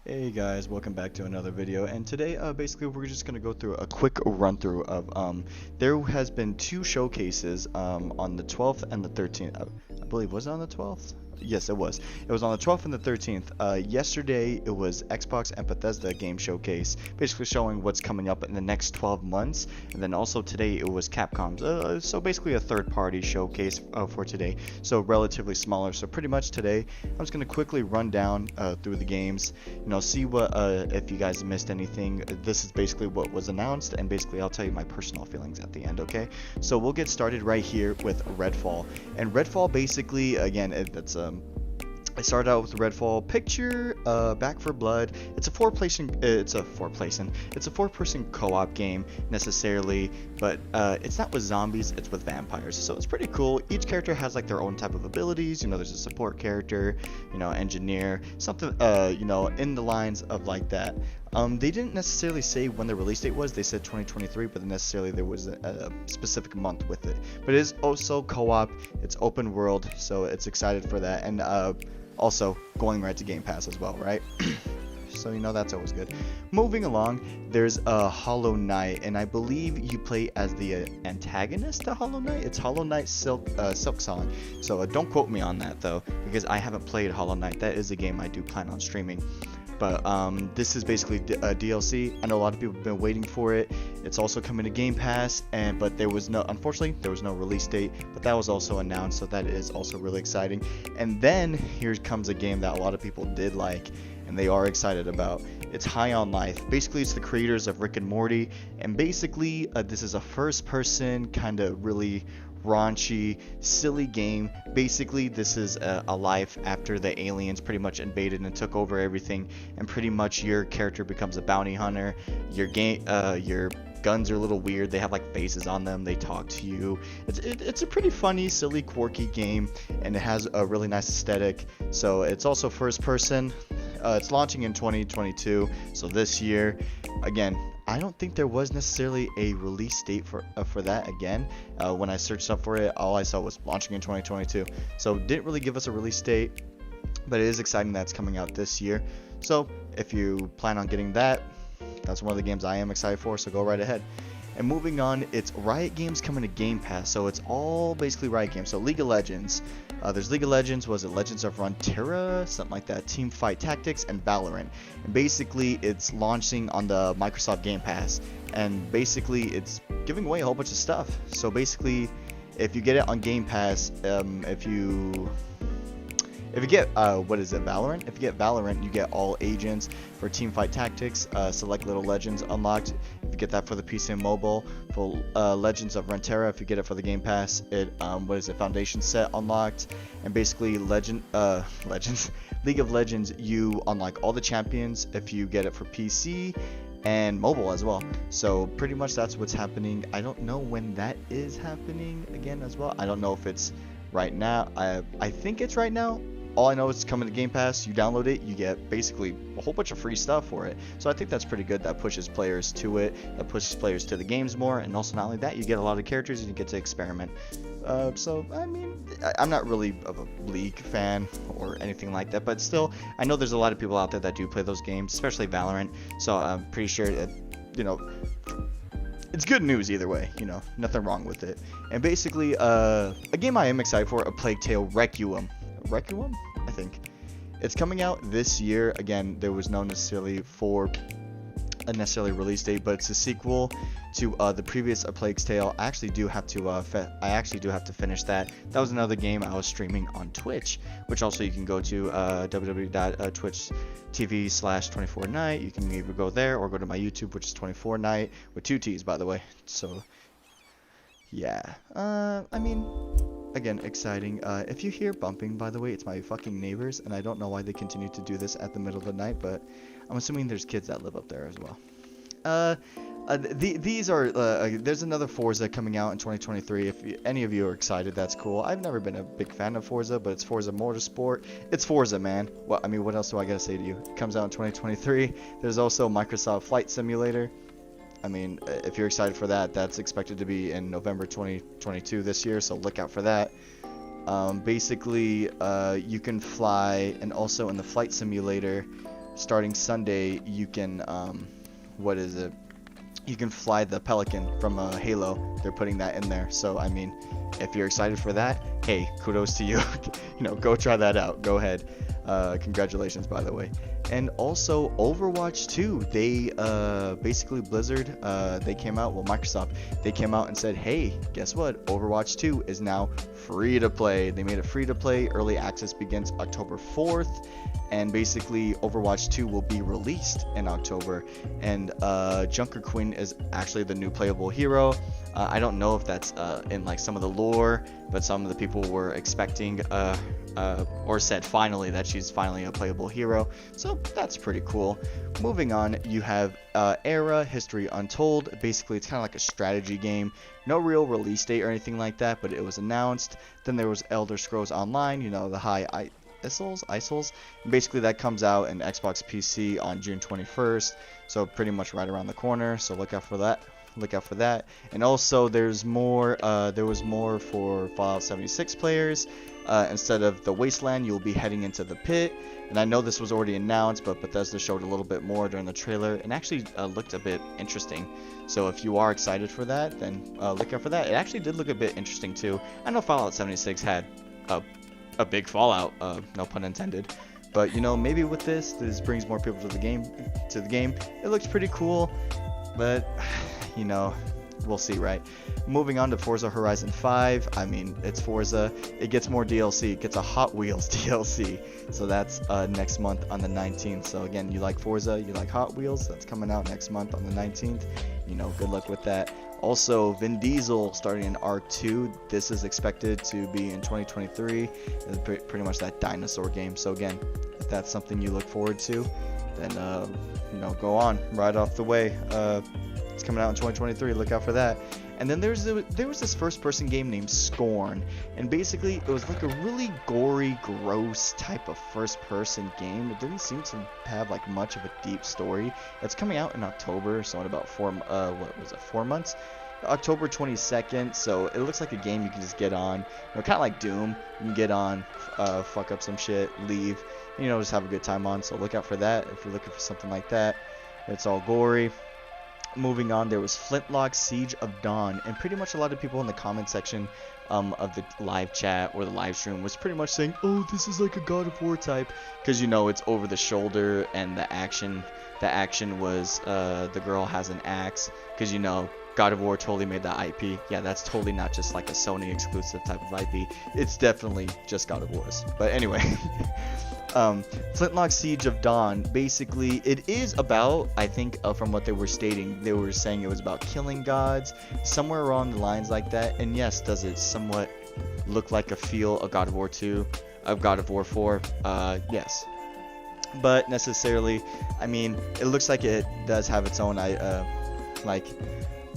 Hey guys, welcome back to another video. And today, basically, we're just gonna go through a quick run through of there has been two showcases on the 12th and the 13th. I believe was it on the 12th? Yes, it was. It was on the 12th and the 13th. Yesterday, it was Xbox and Bethesda game showcase, basically showing what's coming up in the next 12 months. And then also today, it was Capcom's. So basically a third-party showcase for today. So relatively smaller. So pretty much today, I'm just gonna quickly run down through the games. See what if you guys missed anything. This is basically what was announced, and basically I'll tell you my personal feelings at the end. Okay, so we'll get started right here with Redfall. And Redfall, basically, again, I started out with the Redfall picture, Back for Blood. It's a four-person co-op game necessarily, but it's not with zombies, it's with vampires. So it's pretty cool. Each character has like their own type of abilities. There's a support character, engineer, something, in the lines of like that. They didn't necessarily say when the release date was. They said 2023, but necessarily there was a specific month with it. But it is also co-op. It's open world, so it's excited for that. And also going right to Game Pass as well, right? So that's always good. Moving along, there's Hollow Knight, and I believe you play as the antagonist to Hollow Knight. It's Hollow Knight Silk Song. So don't quote me on that though, because I haven't played Hollow Knight. That is a game I do plan on streaming. But this is basically a DLC. I know a lot of people have been waiting for it. It's also coming to Game Pass, but unfortunately, there was no release date. But that was also announced, so that is also really exciting. And then here comes a game that a lot of people did like, and they are excited about. It's High on Life. Basically, it's the creators of Rick and Morty, and basically, this is a first-person kind of really raunchy, silly game. Basically, this is a life after the aliens pretty much invaded and took over everything, and pretty much your character becomes a bounty hunter. Your guns are a little weird. They have like faces on them. They talk to you. It's a pretty funny, silly, quirky game, and it has a really nice aesthetic. So it's also first person. It's launching in 2022, so this year. Again, I don't think there was necessarily a release date for that. Again, when I searched up for it, all I saw was launching in 2022. So didn't really give us a release date, but it is exciting that it's coming out this year. So if you plan on getting that, that's one of the games I am excited for, so go right ahead. And moving on, it's Riot Games coming to Game Pass, so it's all basically Riot Games. So League of Legends, there's League of Legends, was it Legends of Runeterra, something like that, Teamfight Tactics, and Valorant. And basically, it's launching on the Microsoft Game Pass, and basically, it's giving away a whole bunch of stuff. So basically, if you get it on Game Pass, if you get Valorant? If you get Valorant, you get all agents for Teamfight Tactics, select Little Legends unlocked. If you get that for the PC and mobile, for Legends of Runeterra, if you get it for the Game Pass, Foundation set unlocked, and basically Legends, League of Legends, you unlock all the champions if you get it for PC and mobile as well. So pretty much that's what's happening. I don't know when that is happening again as well. I don't know if it's right now. I think it's right now. All I know is it's coming to Game Pass. You download it, you get basically a whole bunch of free stuff for it. So I think that's pretty good. That pushes players to it. That pushes players to the games more. And also not only that, you get a lot of characters and you get to experiment. So I mean, I'm not really of a League fan or anything like that, but still, I know there's a lot of people out there that do play those games, especially Valorant. So I'm pretty sure that, it's good news either way, nothing wrong with it. And basically, a game I am excited for, A Plague Tale Requiem, I think. It's coming out this year. Again, there was no necessarily release date, but it's a sequel to the previous A Plague's Tale. I actually do have to finish that. That was another game I was streaming on Twitch, which also you can go to www.twitch.tv/24night. You can either go there or go to my YouTube, which is 24night with 2 T's, by the way. So yeah, I mean, again, exciting. If you hear bumping, by the way, it's my fucking neighbors, and I don't know why they continue to do this at the middle of the night, but I'm assuming there's kids that live up there as well. These are, there's another Forza coming out in 2023. If any of you are excited, that's cool. I've never been a big fan of Forza, but it's Forza Motorsport. It's Forza, man. Well, I mean, what else do I gotta say to you? It comes out in 2023. There's also Microsoft Flight Simulator. I mean, if you're excited for that, that's expected to be in November 2022 this year, so look out for that. Basically, you can fly, and also in the flight simulator, starting Sunday, you can what is it? You can fly the Pelican from Halo. They're putting that in there. So I mean, if you're excited for that, hey, kudos to you. Go try that out. Go ahead. Congratulations, by the way. And also Overwatch 2, they basically Blizzard, they came out, well, Microsoft, they came out and said, hey, guess what? Overwatch 2 is now free to play. They made it free to play. Early access begins October 4th. And basically Overwatch 2 will be released in October, and Junker Queen is actually the new playable hero. I don't know if that's in like some of the lore, but some of the people were expecting or said finally that she's finally a playable hero, so that's pretty cool. Moving on, you have Era History Untold. Basically it's kind of like a strategy game. No real release date or anything like that, but it was announced. Then there was Elder Scrolls Online, the high ISOs. And basically that comes out in Xbox PC on June 21st, so pretty much right around the corner, so look out for that. And also there was more for Fallout 76 players. Instead of the Wasteland, you'll be heading into the Pit. And I know this was already announced, but Bethesda showed a little bit more during the trailer and actually looked a bit interesting. So if you are excited for that, then look out for that. It actually did look a bit interesting too. I know Fallout 76 had a big Fallout, no pun intended. But maybe with this brings more people to the game. It looks pretty cool, but we'll see, right? Moving on to Forza Horizon 5. I mean, it's Forza. It gets more DLC. It gets a Hot Wheels DLC. So that's next month on the 19th. So again, you like Forza, you like Hot Wheels. That's coming out next month on the 19th. Good luck with that. Also, Vin Diesel starting in Arc 2. This is expected to be in 2023. It's pretty much that dinosaur game. So again, if that's something you look forward to, then go on right off the way. It's coming out in 2023. Look out for that. And then there was this first-person game named Scorn, and basically it was like a really gory, gross type of first-person game. It didn't seem to have like much of a deep story. It's coming out in October, so in about 4 months? October 22nd. So it looks like a game you can just get on. Kind of like Doom. You can get on, fuck up some shit, leave, just have a good time on. So look out for that if you're looking for something like that. It's all gory. Moving on, there was Flintlock Siege of Dawn, and pretty much a lot of people in the comment section of the live chat or the live stream was pretty much saying, oh, this is like a God of War type, because it's over the shoulder, and the action was the girl has an axe, because God of War totally made that IP. Yeah, that's totally not just like a Sony exclusive type of IP. It's definitely just God of War's. But anyway, Flintlock Siege of Dawn, basically it is about, I think from what they were stating, they were saying it was about killing gods, somewhere along the lines like that. And yes, does it somewhat look like a feel of God of War 2, of God of War 4? Yes. But necessarily, I mean, it looks like it does have its own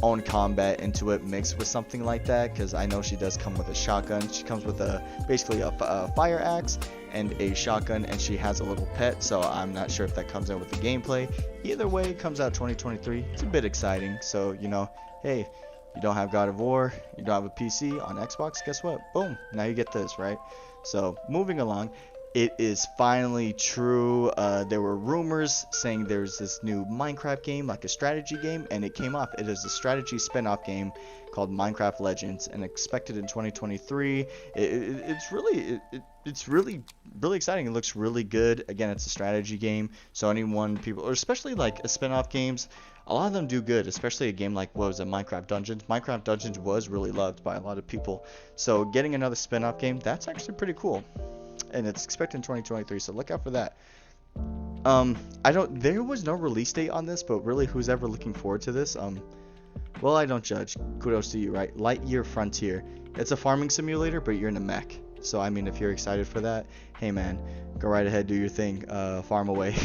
own combat into it mixed with something like that, because I know she does come with a shotgun. She comes with basically a fire axe and a shotgun, and she has a little pet, so I'm not sure if that comes in with the gameplay. Either way, it comes out 2023. It's a bit exciting. So hey, you don't have God of War, you don't have a PC on Xbox, guess what? Boom, now you get this, right? So moving along, it is finally true. There were rumors saying there's this new Minecraft game, like a strategy game, and it came off. It is a strategy spin-off game called Minecraft Legends, and expected in 2023. It's really exciting. It looks really good. Again, it's a strategy game, so people, or especially like spin-off games, a lot of them do good, especially a game like, Minecraft Dungeons. Minecraft Dungeons was really loved by a lot of people, so getting another spin-off game, that's actually pretty cool. And it's expected in 2023, so look out for that. There was no release date on this, but really, who's ever looking forward to this? Well, I don't judge. Kudos to you, right? Lightyear Frontier. It's a farming simulator, but you're in a mech. So, I mean, if you're excited for that, hey man, go right ahead, do your thing, farm away.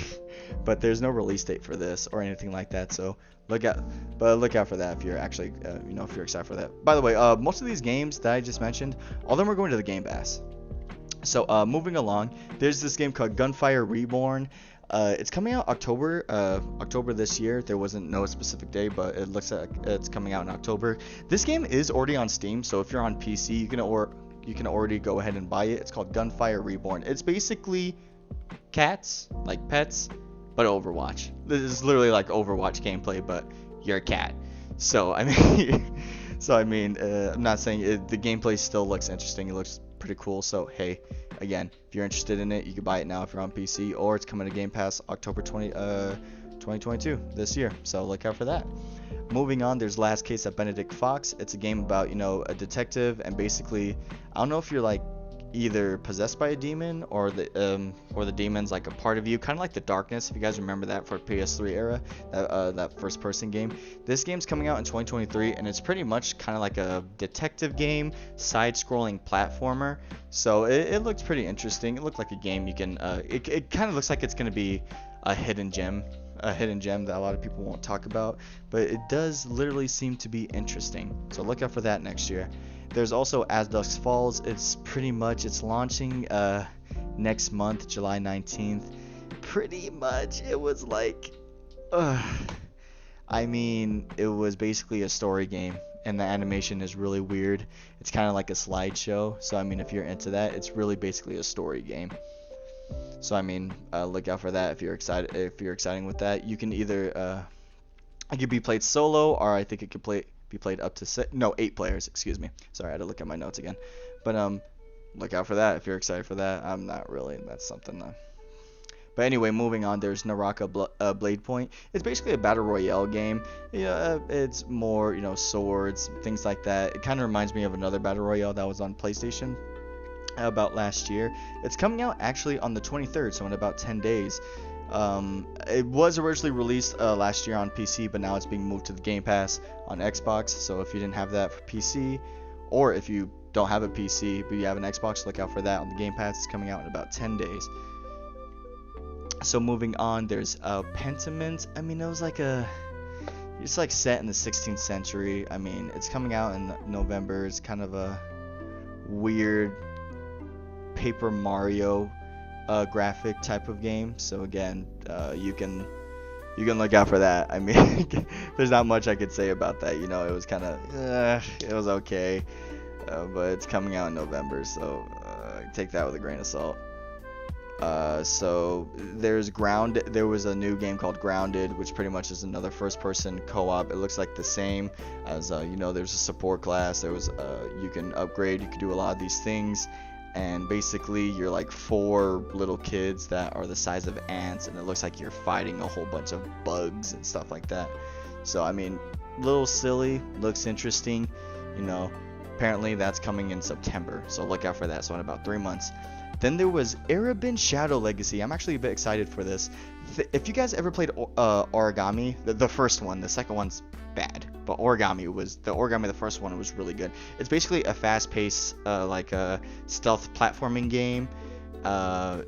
But there's no release date for this or anything like that, so look out for that if you're actually, if you're excited for that. By the way, most of these games that I just mentioned, all of them are going to the Game Pass. So moving along, there's this game called Gunfire Reborn. It's coming out October this year. There wasn't no specific day, but it looks like it's coming out in October. This game is already on Steam, so if you're on PC, you can already go ahead and buy it. It's called Gunfire Reborn. It's basically cats, like pets, but Overwatch. This is literally like Overwatch gameplay, but you're a cat. So I mean, I'm not saying the gameplay still looks interesting. It looks pretty cool. So hey, again, if you're interested in it, you can buy it now if you're on PC, or it's coming to Game Pass October 2022 this year. So look out for that. Moving on, there's Last Case of Benedict Fox. It's a game about, a detective, and basically, I don't know if you're like either possessed by a demon or the demon's like a part of you, kind of like The Darkness, if you guys remember that for PS3 era, that first person game. This game's coming out in 2023, and it's pretty much kind of like a detective game, side-scrolling platformer. So it looks pretty interesting. It looked like a game you can it kind of looks like it's going to be a hidden gem that a lot of people won't talk about, but it does literally seem to be interesting. So look out for that next year. There's also As Dusk Falls. It's launching next month, July 19th. Pretty much it was like it was basically a story game, and the animation is really weird. It's kind of like a slideshow. So if you're into that, it's really basically a story game. So look out for that if you're excited. If you're excited with that, you can either it could be played solo, or I think it could be played up to 8 players. Excuse me. Sorry, I had to look at my notes again. But look out for that if you're excited for that. I'm not really. That's something. But anyway, moving on. There's Naraka Blade Point. It's basically a battle royale game. It's more swords, things like that. It kind of reminds me of another battle royale that was on PlayStation about last year. It's coming out actually on the 23rd, so in about 10 days. It was originally released last year on PC, but now it's being moved to the Game Pass on Xbox. So if you didn't have that for PC, or if you don't have a PC but you have an Xbox, look out for that on the Game Pass. It's coming out in about 10 days. So moving on, there's Pentiment. It was like it's like set in the 16th century. It's coming out in November. It's kind of a weird Paper Mario graphic type of game. So again, you can look out for that. There's not much I could say about that. It was kind of it was okay, but it's coming out in November, so take that with a grain of salt. So there was a new game called Grounded, which pretty much is another first-person co-op. It looks like the same as there's a support class. There was you can upgrade, you can do a lot of these things, and basically you're like 4 little kids that are the size of ants, and it looks like you're fighting a whole bunch of bugs and stuff like that. So little silly, looks interesting. Apparently that's coming in September, so look out for that. So in about 3 months. Then there was Erebin Shadow Legacy. I'm actually a bit excited for this. If you guys ever played Origami, the first one, the second one's bad, but the first one was really good. It's basically a fast-paced like a stealth platforming game. I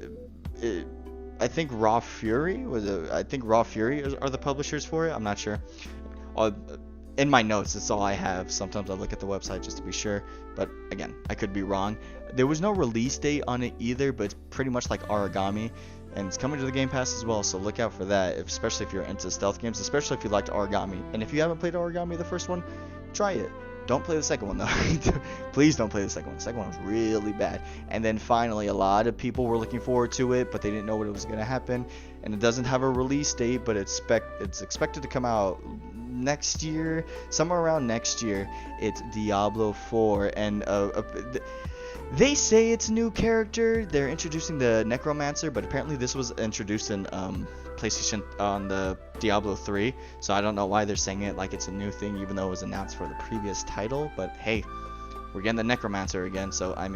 think Raw Fury are the publishers for it. I'm not sure. In my notes, that's all I have. Sometimes I look at the website just to be sure, but again, I could be wrong. There was no release date on it either, but it's pretty much like Origami, and it's coming to the Game Pass as well, so look out for that, especially if you're into stealth games, especially if you liked Origami. And if you haven't played Origami, the first one, try it. Don't play the second one, though. Please don't play the second one. The second one was really bad. And then finally, a lot of people were looking forward to it, but they didn't know what was going to happen. And it doesn't have a release date, but it's expected to come out next year, somewhere around next year. It's Diablo 4, and they say it's a new character. They're introducing the Necromancer, but apparently this was introduced in PlayStation on the Diablo 3, so I don't know why they're saying it like it's a new thing, even though it was announced for the previous title. But hey, we're getting the Necromancer again, so if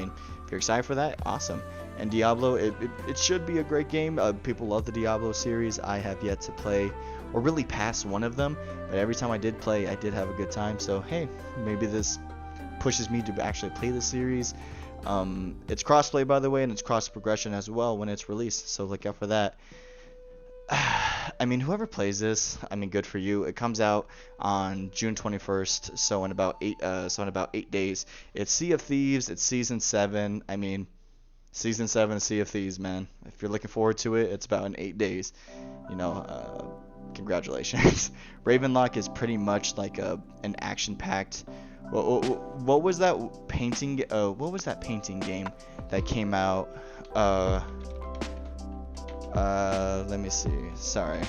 you're excited for that, awesome. And Diablo, it should be a great game. People love the Diablo series. I have yet to play or really pass one of them, but every time I did play, I did have a good time. So hey, maybe this pushes me to actually play the series. It's crossplay, by the way, and it's cross progression as well when it's released, so look out for that. Whoever plays this, good for you. It comes out on June 21st, so in about 8 days. It's Sea of Thieves. It's season 7. Season 7 of Sea of Thieves, man. If you're looking forward to it, it's about in 8 days. Congratulations. Ravenlock is pretty much like an action-packed. What was that painting? What was that painting game that came out? Let me see. Sorry.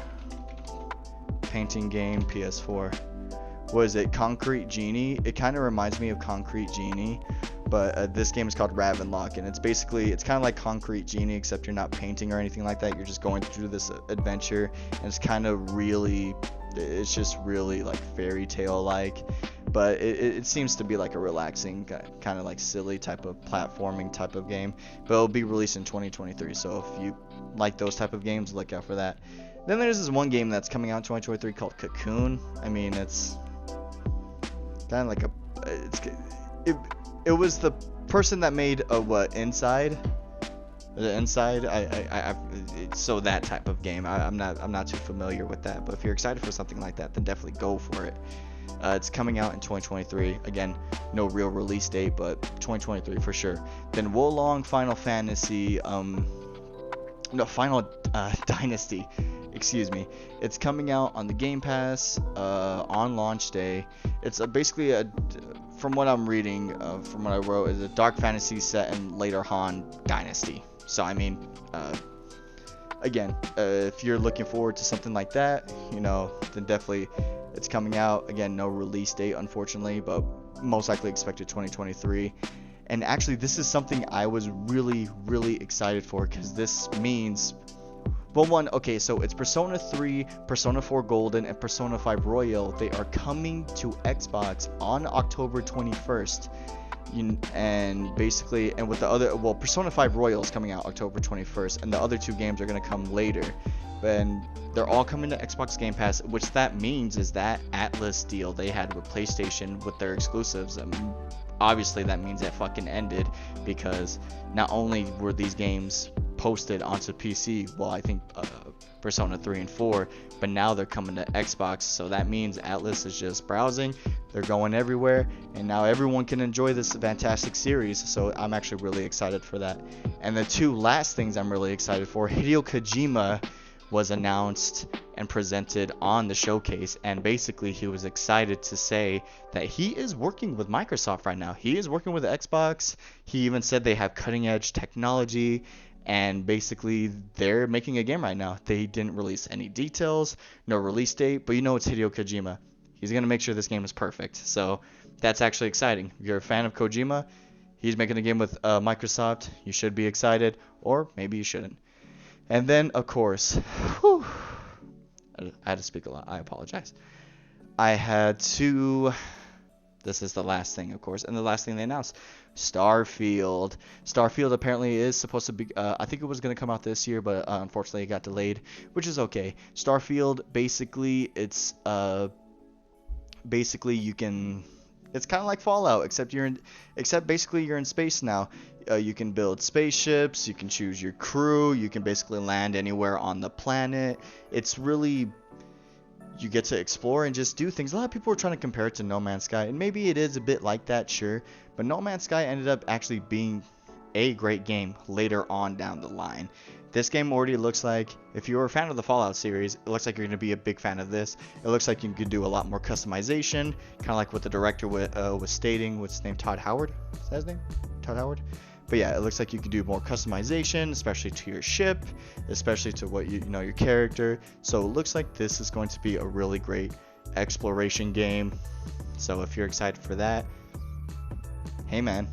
Painting game, PS4. Was it Concrete Genie? It kind of reminds me of Concrete Genie, but this game is called Ravenlock, and it's kind of like Concrete Genie, except you're not painting or anything like that. You're just going through this adventure, and it's just really like fairy tale like, but it seems to be like a relaxing kind of like silly type of platforming type of game. But it'll be released in 2023, so if you like those type of games, look out for that. Then there's this one game that's coming out in 2023 called Cocoon. I mean, it's kind of like it was the person that made Inside. The Inside. So that type of game. I'm not too familiar with that, but if you're excited for something like that, then definitely go for it. It's coming out in 2023. Again, no real release date, but 2023 for sure. Then Wolong Final Fantasy, Final Dynasty. Excuse me. It's coming out on the Game Pass on launch day. It's basically from what I'm reading, from what I wrote, is a dark fantasy set in later Han Dynasty. So I mean, again, if you're looking forward to something like that, then definitely it's coming out. Again, no release date unfortunately, but most likely expected 2023. And actually, this is something I was really, really excited for, because this means, well, okay, so it's Persona 3, Persona 4 Golden, and Persona 5 Royal. They are coming to Xbox on October 21st. And basically, and with the other, well, Persona 5 Royal is coming out October 21st, and the other two games are going to come later. And they're all coming to Xbox Game Pass, which that means is that Atlas deal they had with PlayStation with their exclusives. Obviously, that means it fucking ended, because not only were these games posted onto PC, well, I think Persona 3 and 4, but now they're coming to Xbox, so that means Atlas is just browsing, they're going everywhere, and now everyone can enjoy this fantastic series, so I'm actually really excited for that. And the two last things I'm really excited for, Hideo Kojima was announced and presented on the showcase, and basically he was excited to say that he is working with Microsoft right now. He is working with Xbox. He even said they have cutting edge technology, and basically they're making a game right now. They didn't release any details, no release date, but it's Hideo Kojima. He's going to make sure this game is perfect. So that's actually exciting. If you're a fan of Kojima, he's making a game with Microsoft. You should be excited, or maybe you shouldn't. And then, of course, I had to speak a lot. I apologize. I had to... This is the last thing, of course. And the last thing they announced, Starfield. Starfield apparently is supposed to be... I think it was going to come out this year, but unfortunately it got delayed, which is okay. Starfield, basically, it's... basically, you can... It's kind of like Fallout, except basically you're in space now. You can build spaceships, you can choose your crew, you can basically land anywhere on the planet. It's really, you get to explore and just do things. A lot of people are trying to compare it to No Man's Sky, and maybe it is a bit like that, sure. But No Man's Sky ended up actually being a great game later on down the line. This game already looks like, if you're a fan of the Fallout series, it looks like you're going to be a big fan of this. It looks like you can do a lot more customization, kind of like what the director was stating. What's his name? Todd Howard? Is that his name? Todd Howard? But yeah, it looks like you can do more customization, especially to your ship, especially to what your character. So it looks like this is going to be a really great exploration game. So if you're excited for that, hey man,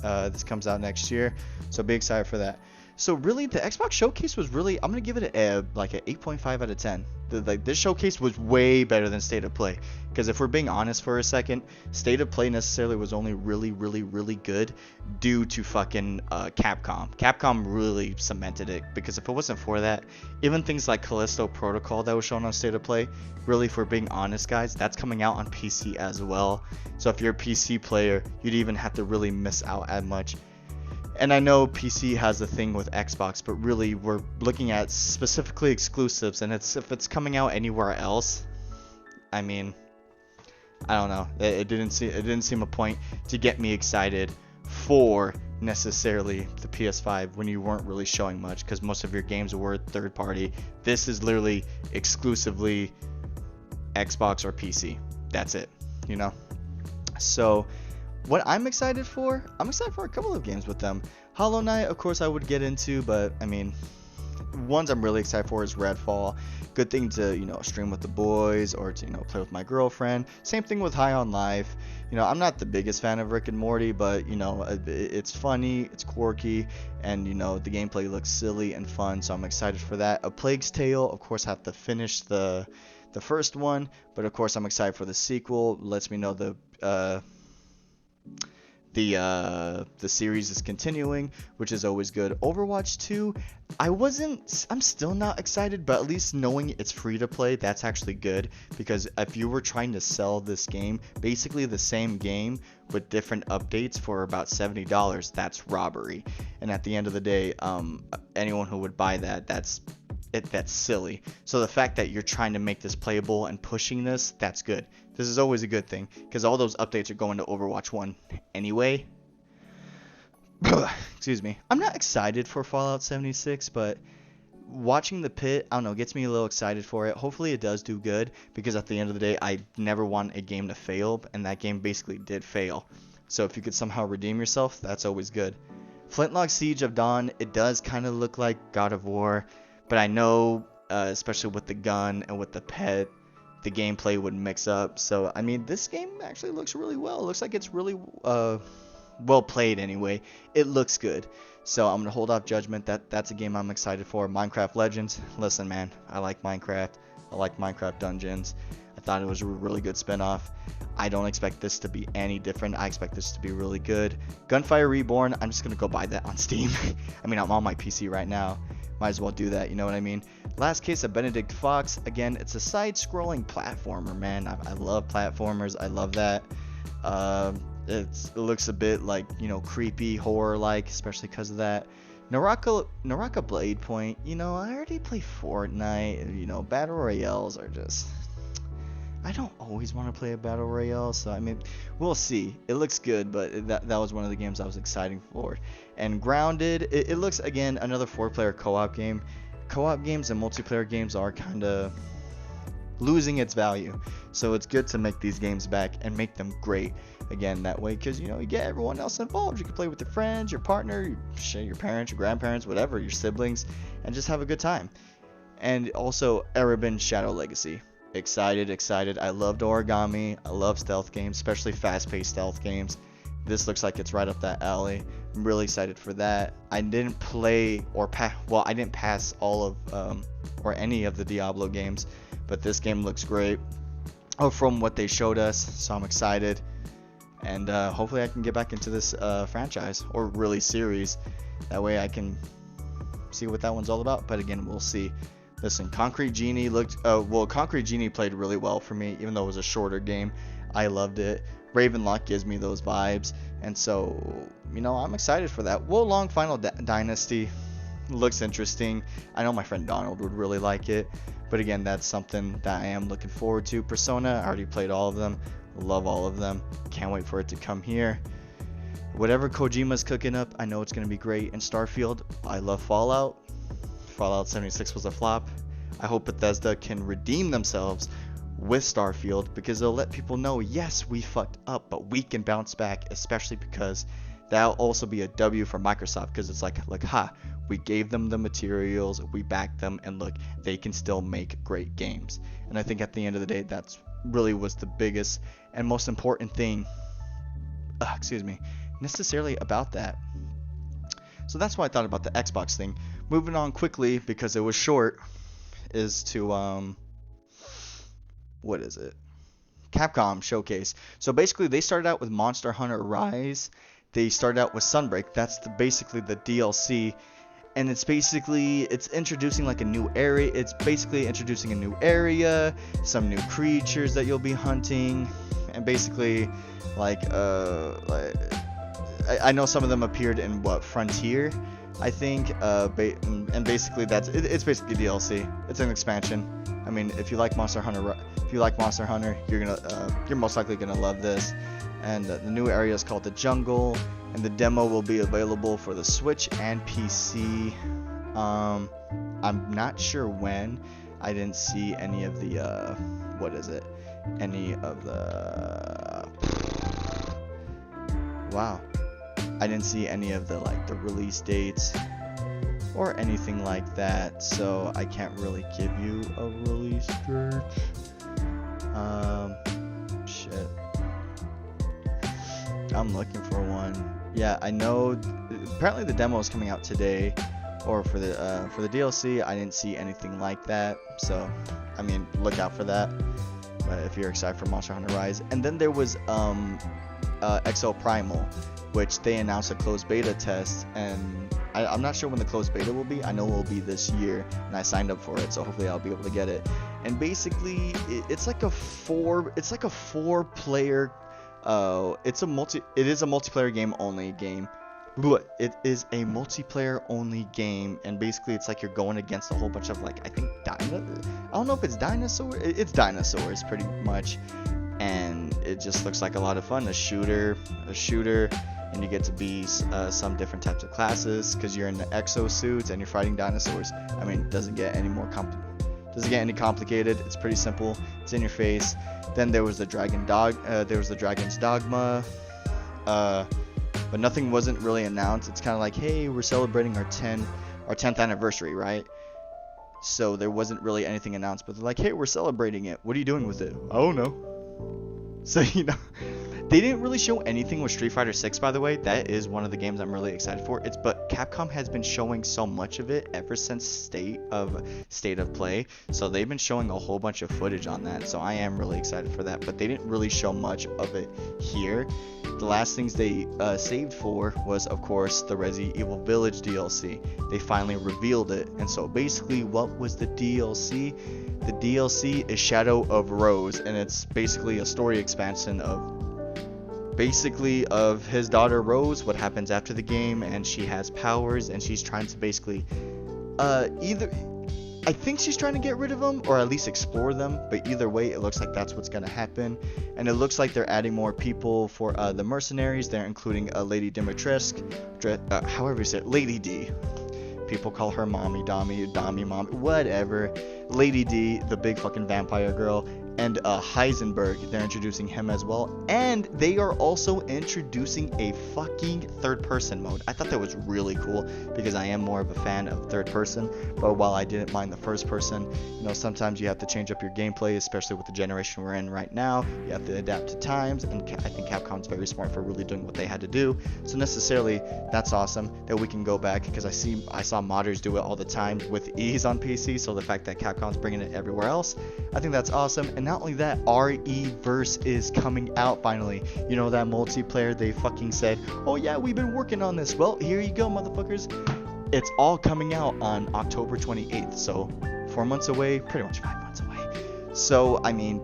this comes out next year, so be excited for that. So really, the Xbox Showcase was really, I'm going to give it like an 8.5 out of 10. This showcase was way better than State of Play. Because if we're being honest for a second, State of Play necessarily was only really, really, really good due to fucking Capcom. Capcom really cemented it, because if it wasn't for that, even things like Callisto Protocol that was shown on State of Play, really, if we're being honest, guys, that's coming out on PC as well. So if you're a PC player, you'd even have to really miss out as much. And I know PC has a thing with Xbox, but really we're looking at specifically exclusives, and if it's coming out anywhere else, I mean, I don't know. It didn't seem a point to get me excited for necessarily the PS5 when you weren't really showing much, because most of your games were third party. This is literally exclusively Xbox or PC. That's it, So what I'm excited for a couple of games with them. Hollow Knight, of course, I would get into, but I mean, ones I'm really excited for is Redfall. Good thing to, stream with the boys or to, play with my girlfriend. Same thing with High on Life. I'm not the biggest fan of Rick and Morty, but, it's funny, it's quirky, and, the gameplay looks silly and fun, so I'm excited for that. A Plague's Tale, of course, I have to finish the first one, but of course I'm excited for the sequel. Lets me know the series is continuing, which is always good. Overwatch 2, I'm still not excited, but at least knowing it's free to play, that's actually good, because if you were trying to sell this game, basically the same game with different updates for about $70, that's robbery. And at the end of the day, anyone who would buy that's silly. So the fact that you're trying to make this playable and pushing this, that's good. This is always a good thing, because all those updates are going to Overwatch 1 anyway. Excuse me. I'm not excited for Fallout 76, but watching the pit, I don't know, gets me a little excited for it. Hopefully it does do good, because at the end of the day, I never want a game to fail, and that game basically did fail. So if you could somehow redeem yourself, that's always good. Flintlock Siege of Dawn, it does kind of look like God of War, but I know, especially with the gun and with the pet, the gameplay would mix up. So, I mean, this game actually looks really well. It looks like it's really well played anyway. It looks good. So, I'm going to hold off judgment. That's a game I'm excited for. Minecraft Legends. Listen, man, I like Minecraft. I like Minecraft Dungeons. I thought it was a really good spinoff. I don't expect this to be any different. I expect this to be really good. Gunfire Reborn, I'm just going to go buy that on Steam. I mean, I'm on my PC right now. Might as well do that, you know what I mean? Last Case of Benedict Fox. Again, it's a side-scrolling platformer, man. I love platformers. I love that. It looks a bit like, creepy, horror-like, especially because of that. Naraka Blade Point. I already play Fortnite. Battle Royales are just... I don't always want to play a Battle Royale, so I mean, we'll see. It looks good, but that was one of the games I was excited for. And Grounded, it looks, again, another 4-player co-op game. Co-op games and multiplayer games are kind of losing its value. So it's good to make these games back and make them great again that way, because, you get everyone else involved. You can play with your friends, your partner, your parents, your grandparents, whatever, your siblings, and just have a good time. And also, Erebin Shadow Legacy. Excited. I loved Origami. I love stealth games, especially fast-paced stealth games. This looks like it's right up that alley. I'm really excited for that. I didn't play I didn't pass all of or any of the Diablo games, but this game looks great from what they showed us, so I'm excited. And hopefully I can get back into this franchise, or really series. That way I can see what that one's all about, but again, we'll see. Listen, Concrete Genie Concrete Genie played really well for me, even though it was a shorter game. I loved it. Ravenlock gives me those vibes, and so, I'm excited for that. Wo Long Final Dynasty looks interesting. I know my friend Donald would really like it, but again, that's something that I am looking forward to. Persona, I already played all of them. Love all of them. Can't wait for it to come here. Whatever Kojima's cooking up, I know it's going to be great. And Starfield, I love Fallout. Fallout 76 was a flop. I hope Bethesda can redeem themselves with Starfield, because they'll let people know, yes, we fucked up, but we can bounce back, especially because that'll also be a W for Microsoft, because it's like, we gave them the materials, we backed them, and look, they can still make great games. And I think at the end of the day, that's really was the biggest and most important thing, necessarily about that. So that's why I thought about the Xbox thing. Moving on quickly, because it was short, is to, what is it? Capcom Showcase. So basically, they started out with Monster Hunter Rise. They started out with Sunbreak. That's basically the DLC. And it's introducing like a new area. It's basically introducing a new area, some new creatures that you'll be hunting, and basically, I know some of them appeared in Frontier, I think, and basically it's basically DLC. It's an expansion. I mean, if you like Monster Hunter, you're most likely gonna love this. And the new area is called the Jungle, and the demo will be available for the Switch and PC. I'm not sure when. I didn't see any of the wow. I didn't see any of the release dates or anything like that, so I can't really give you a release date. Shit. I'm looking for one. Yeah, I know. Apparently the demo is coming out today, or for the DLC. I didn't see anything like that, so I mean, look out for that. But if you're excited for Monster Hunter Rise, and then there was XO Primal, which they announced a closed beta test, and I'm not sure when the closed beta will be. I know it will be this year, and I signed up for it, so hopefully I'll be able to get it. And basically, it's like a four-player. It is a multiplayer game only game. It is a multiplayer only game, and basically it's like you're going against a whole bunch of, like, I think I don't know if it's dinosaurs. It's dinosaurs pretty much, and it just looks like a lot of fun. A shooter, and you get to be some different types of classes because you're in the exosuits and you're fighting dinosaurs. I mean, it doesn't get any any complicated. It's pretty simple. It's in your face. Then there was the Dragon's Dogma, but nothing wasn't really announced. It's kind of like, hey, we're celebrating our 10th anniversary, right? So there wasn't really anything announced, but they're like, hey, we're celebrating it. What are you doing with it? I don't know. So, you know, they didn't really show anything with Street Fighter 6, by the way. That is one of the games I'm really excited for. But Capcom has been showing so much of it ever since State of Play. So they've been showing a whole bunch of footage on that. So I am really excited for that. But they didn't really show much of it here. The last things they saved for was, of course, the Resident Evil Village DLC. They finally revealed it. And so basically, what was the DLC? The DLC is Shadow of Rose, and it's basically a story expansion of his daughter Rose, what happens after the game, and she has powers, and she's trying to basically I think she's trying to get rid of them, or at least explore them, but either way, it looks like that's what's going to happen. And it looks like they're adding more people for the mercenaries. They're including Lady Dimitrescu, however you say it, Lady D. People call her Mommy, Dami, Mommy, whatever. Lady D, the big fucking vampire girl, and Heisenberg. They're introducing him as well. And they are also introducing a fucking third-person mode. I thought that was really cool because I am more of a fan of third-person. But while I didn't mind the first-person, you know, sometimes you have to change up your gameplay, especially with the generation we're in right now. You have to adapt to times, and I think Capcom's very smart for really doing what they had to do. So necessarily, that's awesome that we can go back, because I saw modders do it all the time with ease on PC. So the fact that Capcom's bringing it everywhere else, I think that's awesome. And not only that, RE-verse is coming out finally. You know, that multiplayer they fucking said, oh yeah, we've been working on this. Well, here you go, motherfuckers. It's all coming out on October 28th. So 4 months away, pretty much 5 months away. So, I mean,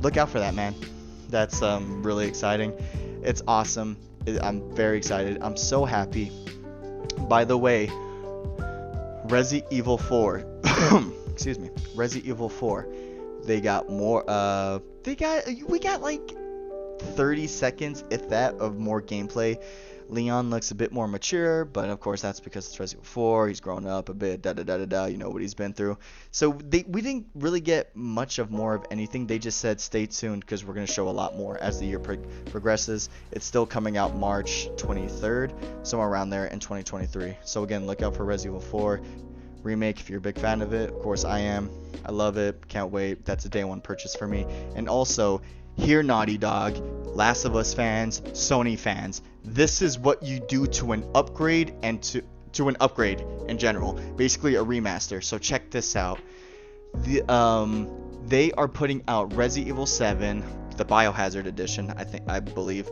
look out for that, man. That's really exciting. It's awesome. I'm very excited. I'm so happy. By the way, Resident Evil 4. Excuse me. Resident Evil 4. They got more, we got like 30 seconds, if that, of more gameplay. Leon looks a bit more mature, but of course that's because it's Resident Evil 4, he's grown up a bit, you know what he's been through. So we didn't really get much of more of anything. They just said stay tuned because we're going to show a lot more as the year progresses. It's still coming out March 23rd, somewhere around there in 2023. So again, look out for Resident Evil 4 remake if you're a big fan of it. Of course I am. I love it. Can't wait. That's a day one purchase for me. And also, here Naughty Dog, Last of Us fans, Sony fans, this is what you do to an upgrade and to an upgrade in general. Basically a remaster. So check this out. They are putting out Resident Evil 7, the Biohazard edition, I believe,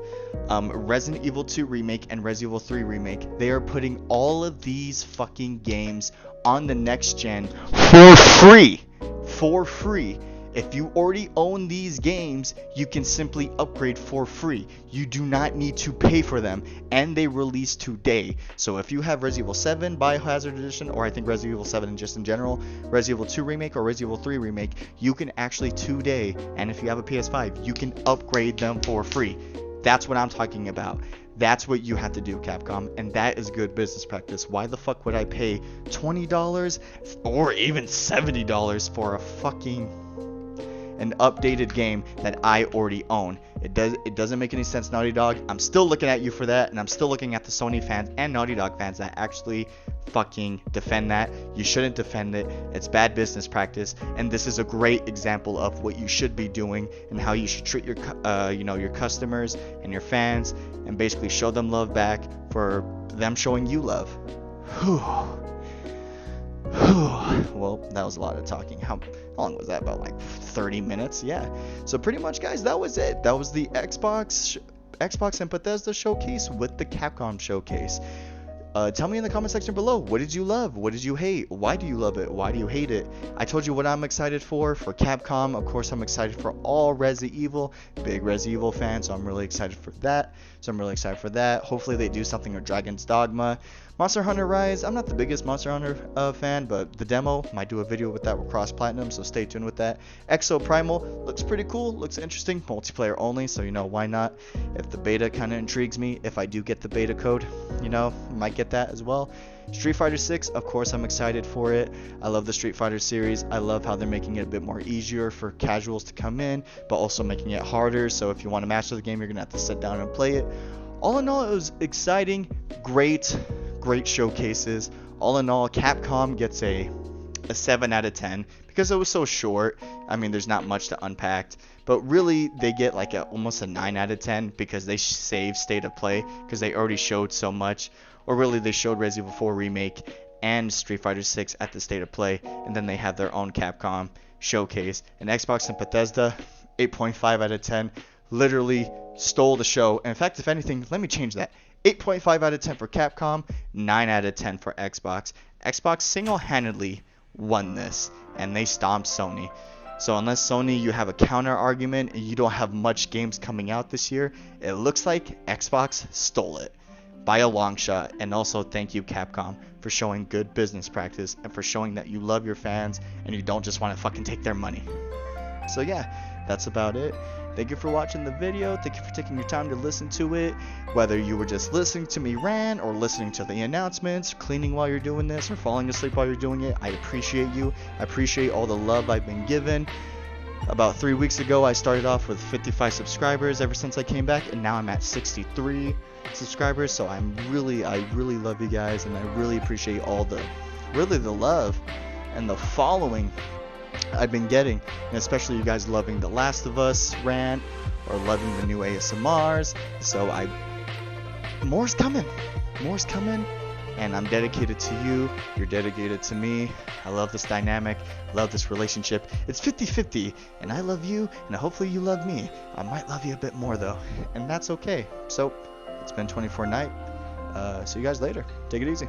Resident Evil 2 remake and Resident Evil 3 remake. They are putting all of these fucking games on the next gen for free. For free. If you already own these games, you can simply upgrade for free. You do not need to pay for them, and they release today. So if you have Resident Evil 7 Biohazard Edition, or I think Resident Evil 7 just in general, Resident Evil 2 Remake or Resident Evil 3 Remake, you can actually today, and if you have a PS5, you can upgrade them for free. That's what I'm talking about. That's what you have to do, Capcom, and that is good business practice. Why the fuck would I pay $20 or even $70 for a fucking... an updated game that I already own. It doesn't make any sense, Naughty Dog. I'm still looking at you for that, and I'm still looking at the Sony fans and Naughty Dog fans that actually fucking defend that. You shouldn't defend it. It's bad business practice, and this is a great example of what you should be doing and how you should treat your your customers and your fans, and basically show them love back for them showing you love. Well, that was a lot of talking. How long was that? About like 30 minutes? Yeah. So pretty much, guys, that was it. That was the Xbox and Bethesda showcase with the Capcom showcase. Tell me in the comment section below, what did you love? What did you hate? Why do you love it? Why do you hate it? I told you what I'm excited for Capcom. Of course, I'm excited for all Resident Evil. Big Resident Evil fan, so I'm really excited for that. Hopefully they do something with Dragon's Dogma. Monster Hunter Rise, I'm not the biggest Monster Hunter fan, but the demo, might do a video with that with Cross Platinum, so stay tuned with that. Exo Primal, looks pretty cool, looks interesting, multiplayer only, so why not? If the beta kind of intrigues me, if I do get the beta code, might get that as well. Street Fighter 6, of course I'm excited for it. I love the Street Fighter series. I love how they're making it a bit more easier for casuals to come in, but also making it harder, so if you want to master the game, you're going to have to sit down and play it. All in all, it was exciting, great showcases. All in all, Capcom gets a 7 out of 10 because it was so short. I mean, there's not much to unpack, but really they get like almost a 9 out of 10 because they saved state of play because they already showed so much. Or really, they showed Resident Evil 4 Remake and Street Fighter 6 at the state of play, and then they had their own Capcom showcase. And Xbox and Bethesda, 8.5 out of 10, literally stole the show. And in fact, if anything, let me change that. 8.5 out of 10 for Capcom, 9 out of 10 for Xbox. Xbox single-handedly won this, and they stomped Sony. So unless Sony, you have a counter argument and you don't have much games coming out this year, it looks like Xbox stole it by a long shot. And also thank you, Capcom, for showing good business practice and for showing that you love your fans and you don't just want to fucking take their money. So yeah, that's about it. Thank you for watching the video. Thank you for taking your time to listen to it. Whether you were just listening to me rant or listening to the announcements, cleaning while you're doing this, or falling asleep while you're doing it, I appreciate you. I appreciate all the love I've been given. About 3 weeks ago, I started off with 55 subscribers ever since I came back, and now I'm at 63 subscribers. So I really love you guys, and I really appreciate all the love and the following I've been getting, and especially you guys loving The Last of Us rant or loving the new ASMRs. So more's coming, and I'm dedicated to you. You're dedicated to me. I love this dynamic, love this relationship. It's 50-50, and I love you, and hopefully you love me. I might love you a bit more though, and that's okay. So it's been 24 night. See you guys later. Take it easy.